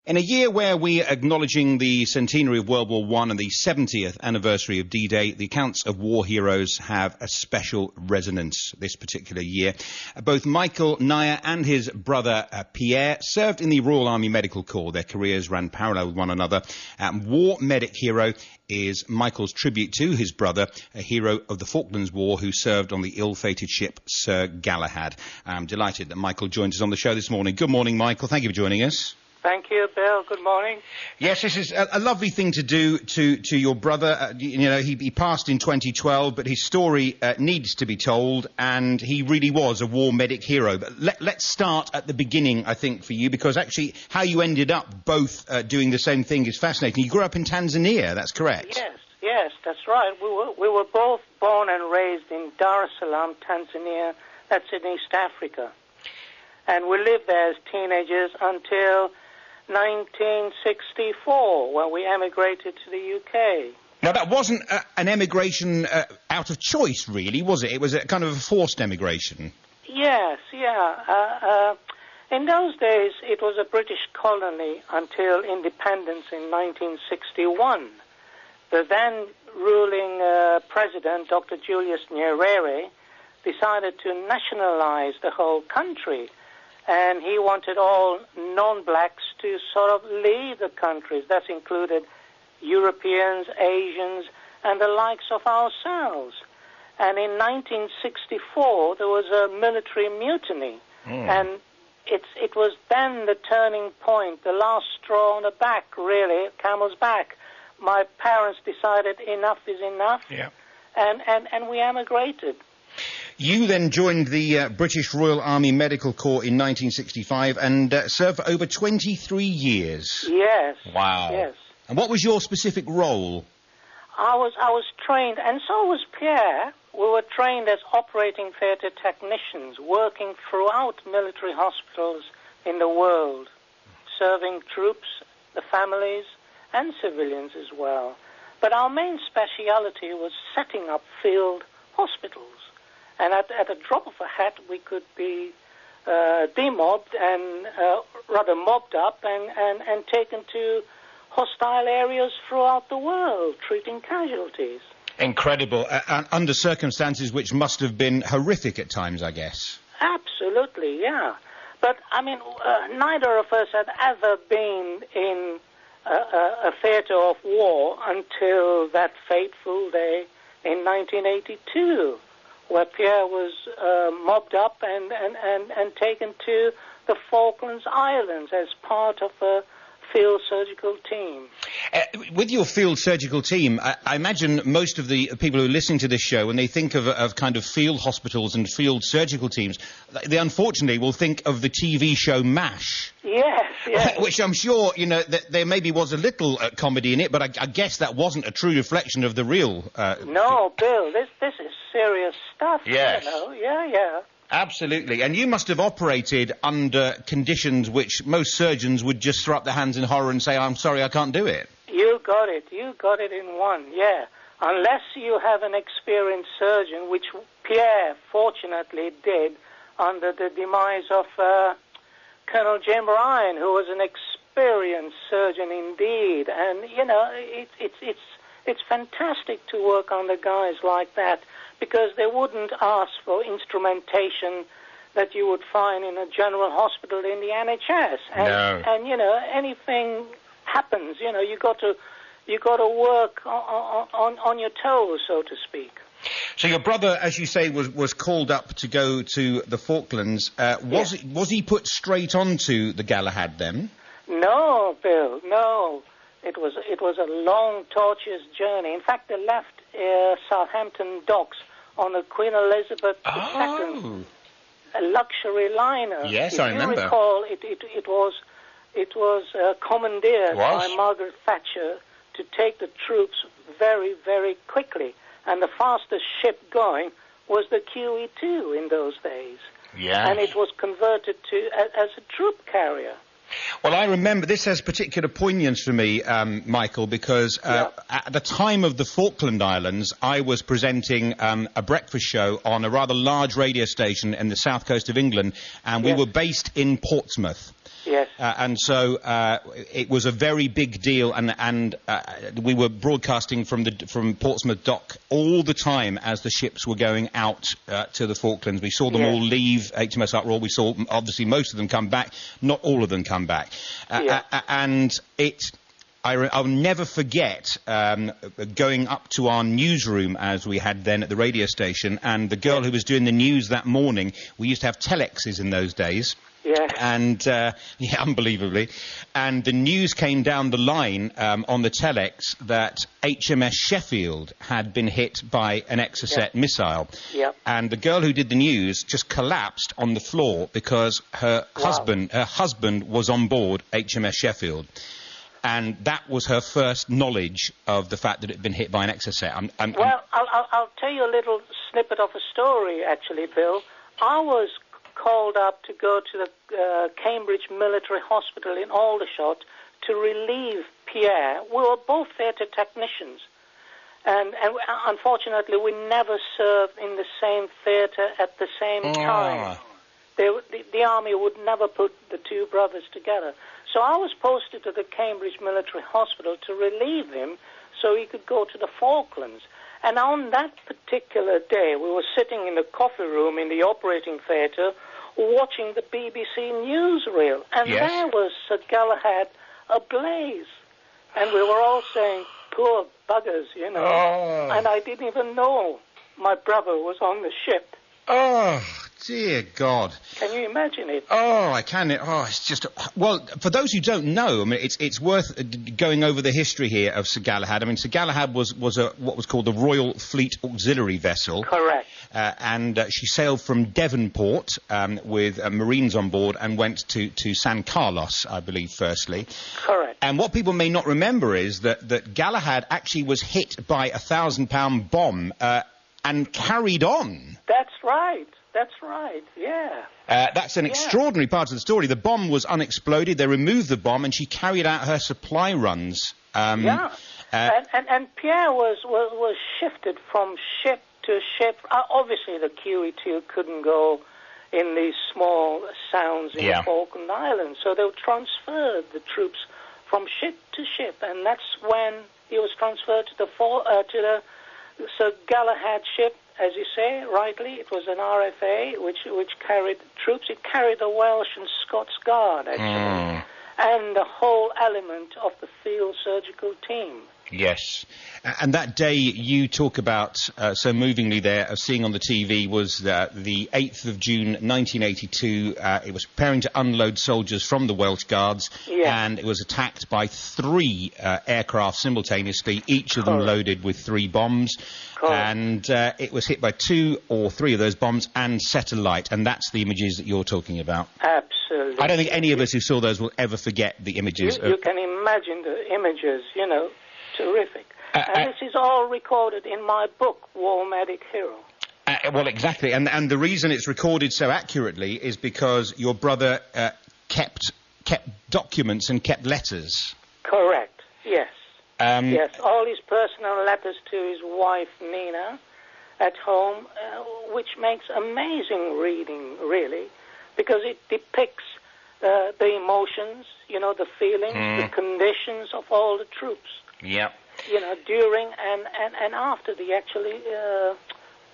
In a year where we are acknowledging the centenary of World War I and the 70th anniversary of D-Day, the accounts of war heroes have a special resonance this particular year. Both Michael Naya and his brother Pierre served in the Royal Army Medical Corps. Their careers ran parallel with one another. War Medic Hero is Michael's tribute to his brother, a hero of the Falklands War who served on the ill-fated ship Sir Galahad. I'm delighted that Michael joins us on the show this morning. Good morning, Michael. Thank you for joining us. Thank you, Bill. Good morning. Yes, this is a lovely thing to do to your brother. He passed in 2012, but his story needs to be told, and he really was a war medic hero. But let's start at the beginning, I think, for you, because actually how you ended up both doing the same thing is fascinating. You grew up in Tanzania, that's correct? Yes, that's right. We were both born and raised in Salaam, Tanzania. That's in East Africa. And we lived there as teenagers until 1964, when we emigrated to the UK. Now, that wasn't an emigration out of choice, really, was it? It was a kind of a forced emigration. Yes, yeah. In those days, it was a British colony until independence in 1961. The then ruling president, Dr. Julius Nyerere, decided to nationalize the whole country. And he wanted all non-blacks to sort of leave the countries. That included Europeans, Asians, and the likes of ourselves. And in 1964, there was a military mutiny. And it was then the turning point, the last straw on the back, really, camel's back. My parents decided enough is enough, and we emigrated. You then joined the British Royal Army Medical Corps in 1965 and served for over 23 years. Yes. Wow. Yes. And what was your specific role? I was trained, and so was Pierre. We were trained as operating theatre technicians, working throughout military hospitals in the world, serving troops, the families, and civilians as well. But our main speciality was setting up field hospitals. And at a drop of a hat, we could be demobbed and rather mobbed up and taken to hostile areas throughout the world, treating casualties. Incredible. Under circumstances which must have been horrific at times, I guess. Absolutely, yeah. But, I mean, neither of us had ever been in a theatre of war until that fateful day in 1982. Where Pierre was mobbed up and taken to the Falklands Islands as part of a field surgical team. With your field surgical team, I imagine most of the people who are listening to this show, when they think of kind of field hospitals and field surgical teams, they unfortunately will think of the TV show MASH. Yes. Which I'm sure, that there maybe was a little comedy in it, but I guess that wasn't a true reflection of the real... No, Bill, this is serious stuff, Yes. Yeah. Absolutely. And you must have operated under conditions which most surgeons would just throw up their hands in horror and say, I'm sorry, I can't do it. You got it in one, yeah. Unless you have an experienced surgeon, which Pierre fortunately did under the demise of Colonel Jim Ryan, who was an experienced surgeon indeed. And, it's fantastic to work under guys like that, because they wouldn't ask for instrumentation that you would find in a general hospital in the NHS. And anything happens, you got to work on your toes, so to speak. So your brother, as you say, was called up to go to the Falklands. Was he put straight onto the Galahad then? No, Bill, no. It was a long, tortuous journey. In fact, they left Southampton docks on the Queen Elizabeth II, a luxury liner. Yes, I remember. If you recall, it was commandeered by Margaret Thatcher to take the troops very, very quickly. And the fastest ship going was the QE2 in those days. Yeah. And it was converted as a troop carrier. Well, I remember, this has particular poignance for me, Michael, because at the time of the Falkland Islands, I was presenting a breakfast show on a rather large radio station in the south coast of England, and we were based in Portsmouth. Yes. And so it was a very big deal, and we were broadcasting from Portsmouth Dock all the time as the ships were going out to the Falklands. We saw them all leave HMS Uproar. We saw, obviously, most of them come back. Not all of them come back. And I'll never forget going up to our newsroom, as we had then at the radio station, and the girl who was doing the news that morning, we used to have telexes in those days. Yeah. And, unbelievably. And the news came down the line on the telex that HMS Sheffield had been hit by an Exocet missile. Yep. And the girl who did the news just collapsed on the floor because her husband was on board HMS Sheffield. And that was her first knowledge of the fact that it had been hit by an Exocet. Well, I'll tell you a little snippet of a story, actually, Bill. I was called up to go to the Cambridge Military Hospital in Aldershot to relieve Pierre. We were both theatre technicians, and unfortunately we never served in the same theatre at the same time. The army would never put the two brothers together. So I was posted to the Cambridge Military Hospital to relieve him so he could go to the Falklands. And on that particular day, we were sitting in the coffee room in the operating theatre watching the BBC newsreel. And there was Sir Galahad ablaze. And we were all saying, poor buggers, you know. And I didn't even know my brother was on the ship. Oh, dear God. Can you imagine it? Oh, I can. It's just... Well, for those who don't know, I mean, it's worth going over the history here of Sir Galahad. I mean, Sir Galahad was what was called the Royal Fleet Auxiliary Vessel. Correct. And she sailed from Devonport with Marines on board and went to San Carlos, I believe, firstly. Correct. And what people may not remember is that Galahad actually was hit by a 1,000-pound bomb and carried on. That's right. That's right, yeah. That's an extraordinary part of the story. The bomb was unexploded. They removed the bomb, and she carried out her supply runs. And Pierre was shifted from ship to ship. Obviously, the QE2 couldn't go in these small sounds in the Falkland Islands, so they transferred the troops from ship to ship, and that's when he was transferred to the Sir Galahad ship. As you say, rightly, it was an RFA which carried troops. It carried the Welsh and Scots Guard, actually, and the whole element of the field surgical team. Yes. And that day you talk about so movingly there of seeing on the TV was the 8th of June 1982. It was preparing to unload soldiers from the Welsh Guards, and it was attacked by 3 aircraft simultaneously, each of them loaded with 3 bombs. And it was hit by 2 or 3 of those bombs and set alight, and that's the images that you're talking about. Absolutely. I don't think any of us who saw those will ever forget the images. You can imagine the images, you know, terrific. And this is all recorded in my book, War Medic Hero. Well, exactly, and the reason it's recorded so accurately is because your brother kept documents and kept letters. Correct, yes. Yes, all his personal letters to his wife, Nina, at home, which makes amazing reading, really, because it depicts the emotions, you know, the feelings, the conditions of all the troops. Yeah. You know, during and after the actually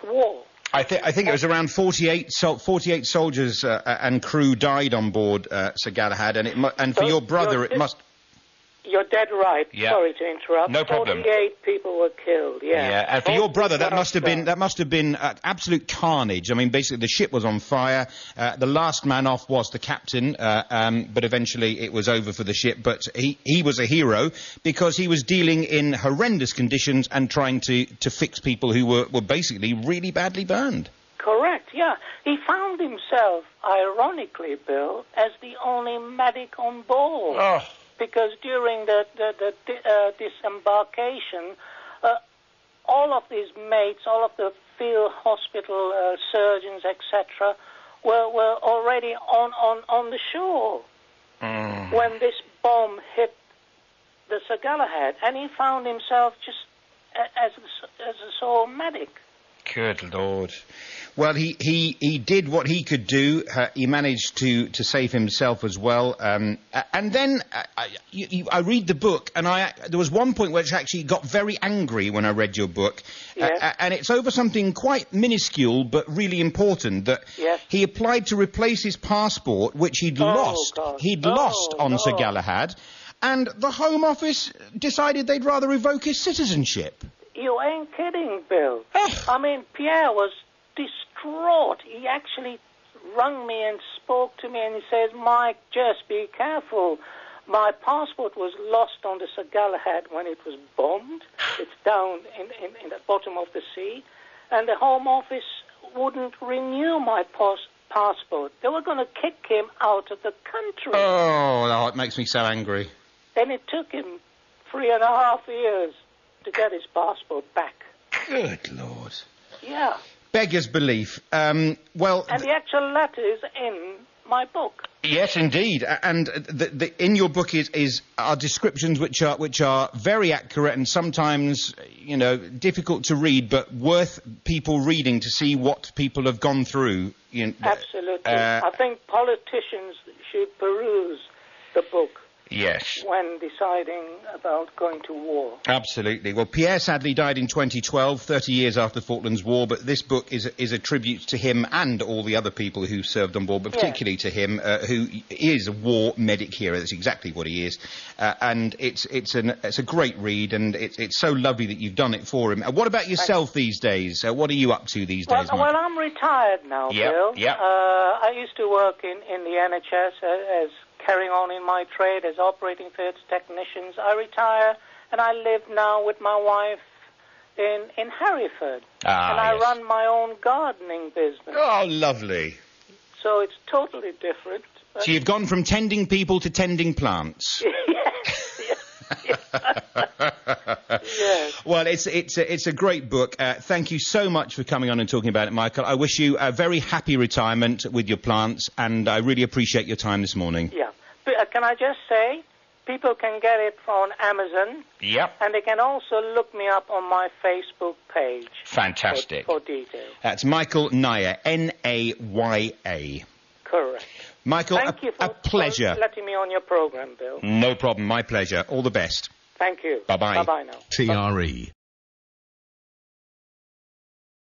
war. I think it was around 48 soldiers and crew died on board Sir Galahad, and for your brother it must. You're dead right. Yeah. Sorry to interrupt. No problem. 48 people were killed. Yeah. And for your brother, that must have been absolute carnage. I mean, basically, the ship was on fire. The last man off was the captain, but eventually it was over for the ship. But he was a hero because he was dealing in horrendous conditions and trying to fix people who were basically really badly burned. Correct. Yeah. He found himself, ironically, Bill, as the only medic on board. Oh. Because during the disembarkation, all of these mates, all of the field hospital surgeons, etc., were already on the shore when this bomb hit the Sir Galahad, and he found himself just as a sole medic. Good Lord. Well, he did what he could do. He managed to save himself as well. And then I read the book, and there was one point which actually got very angry when I read your book. Yes. And it's over something quite minuscule but really important, that yes. he applied to replace his passport, which he'd lost. God. He'd lost on Sir Galahad, and the Home Office decided they'd rather revoke his citizenship. You ain't kidding, Bill. I mean, Pierre was distraught. He actually rang me and spoke to me, and he says, Mike, just be careful. My passport was lost on the Sir Galahad when it was bombed. It's down in the bottom of the sea. And the Home Office wouldn't renew my passport. They were going to kick him out of the country. Oh, it makes me so angry. And it took him 3.5 years to get his passport back. Good Lord. Yeah. Beggars belief. And the actual letter is in my book. Yes, indeed. And in your book are descriptions which are very accurate and sometimes, difficult to read, but worth people reading to see what people have gone through. Absolutely. I think politicians should peruse the book. Yes. When deciding about going to war. Absolutely. Well, Pierre sadly died in 2012, 30 years after the Falklands War, but this book is a tribute to him and all the other people who served on board, but particularly to him, who is a war medic hero. That's exactly what he is. And it's a great read, and it's so lovely that you've done it for him. What about yourself these days? What are you up to these days, Mike? Well, I'm retired now, Bill. Yep. I used to work in the NHS as carrying on in my trade as operating theatre technicians. I retire, and I live now with my wife in Hereford. And I run my own gardening business. Oh, lovely. So it's totally different. So you've gone from tending people to tending plants. Yes. Well, it's a great book. Thank you so much for coming on and talking about it, Michael. I wish you a very happy retirement with your plants, and I really appreciate your time this morning. Yeah. Can I just say, people can get it on Amazon. Yep. And they can also look me up on my Facebook page. Fantastic. For details. That's Michael Naya, Naya. Correct. Michael, Thank you a pleasure. for letting me on your program, Bill. No problem. My pleasure. All the best. Thank you. Bye-bye. Bye-bye now. TRE